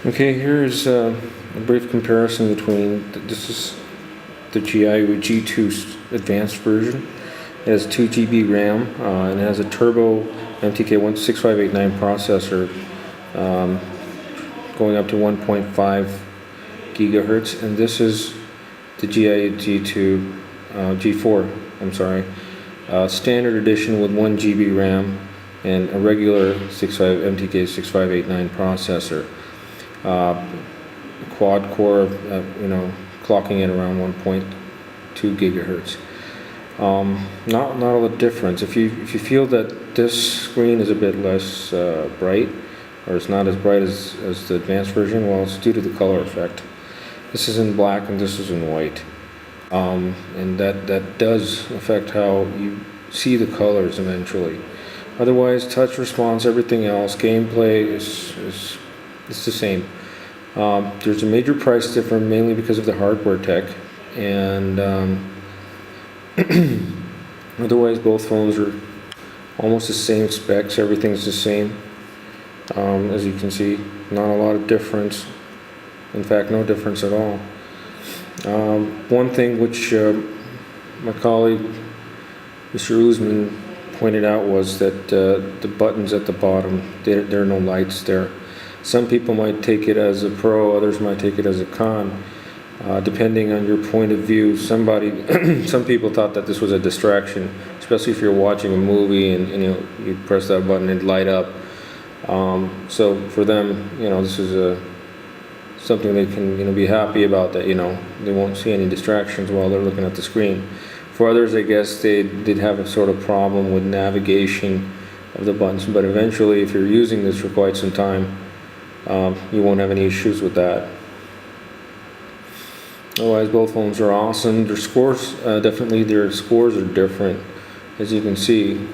Okay, here's a brief comparison between, this is the Jiayu G2 advanced version. It has 2 GB RAM and it has a turbo MTK16589 processor going up to 1.5 gigahertz, and this is the Jiayu G4, I'm sorry, standard edition with 1 GB RAM and a regular MTK6589 processor. Quad core, clocking at around 1.2 gigahertz. Not a lot of difference. If you feel that this screen is a bit less bright, or it's not as bright as the advanced version, well, it's due to the color effect. This is in black and this is in white, and that does affect how you see the colors eventually. Otherwise, touch response, everything else, gameplay is the same. There's a major price difference, mainly because of the hardware tech, and otherwise both phones are almost the same specs. Everything's the same. As you can see, not a lot of difference. In fact, no difference at all. One thing which my colleague Mr. Usman pointed out was that the buttons at the bottom, there are no lights there. Some people might take it as a pro, others might take it as a con, depending on your point of view. Some people thought that this was a distraction, especially if you're watching a movie and you press that button and light up. So for them, this is something they can be happy about, that they won't see any distractions while they're looking at the screen. For others, I guess they did have a sort of problem with navigation of the buttons, but eventually, if you're using this for quite some time, you won't have any issues with that. Otherwise, both phones are awesome. Their scores, definitely their scores are different, as you can see.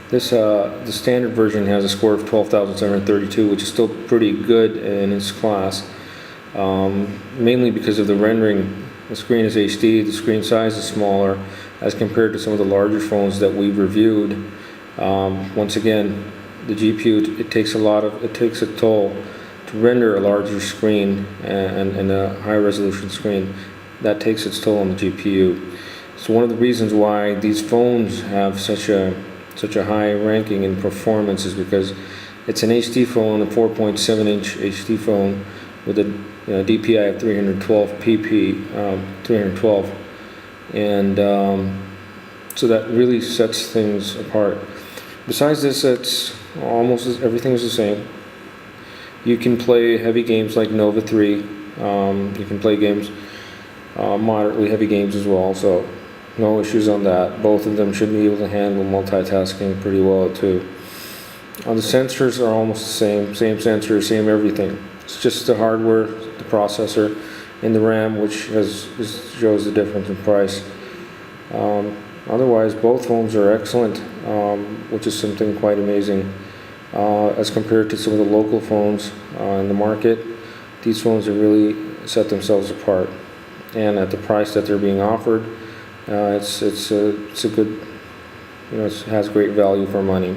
This the standard version has a score of 12,732, which is still pretty good in its class, mainly because of the rendering. The screen is HD, the screen size is smaller as compared to some of the larger phones that we've reviewed. Once again, the GPU, it takes a toll to render a larger screen and a high resolution screen. That takes its toll on the GPU. So one of the reasons why these phones have such a high ranking in performance is because it's an HD phone, a 4.7-inch HD phone with a DPI of 312 pp, 312, and so that really sets things apart. Besides this, it's almost everything is the same. You can play heavy games like Nova 3. You can play games, moderately heavy games as well. So no issues on that. Both of them should be able to handle multitasking pretty well too. The sensors are almost the same sensor, same everything. It's just the hardware, the processor, and the RAM, which shows the difference in price. Otherwise, both phones are excellent, which is something quite amazing. As compared to some of the local phones in the market, these phones have really set themselves apart. And at the price that they're being offered, it's a good, it has great value for money.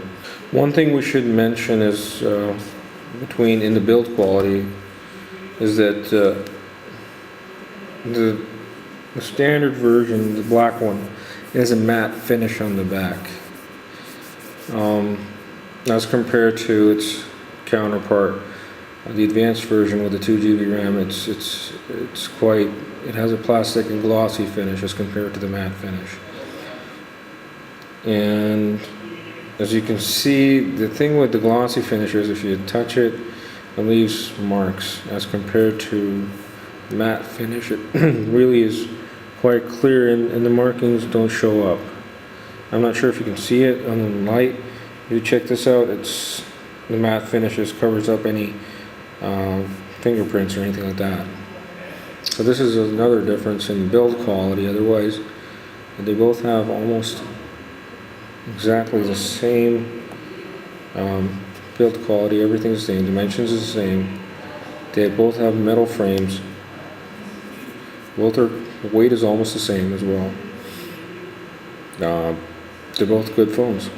One thing we should mention is in the build quality is that the standard version, the black one, has a matte finish on the back, as compared to its counterpart, the advanced version with the 2 GB RAM. It has a plastic and glossy finish as compared to the matte finish. And as you can see, the thing with the glossy finish is if you touch it, it leaves marks, as compared to matte finish. It really is quite clear, and the markings don't show up. I'm not sure if you can see it on the light. If you check this out, the matte finishes covers up any fingerprints or anything like that. So this is another difference in build quality. Otherwise, they both have almost exactly the same build quality. Everything's the same. Dimensions is the same. They both have metal frames. The weight is almost the same as well. They're both good phones.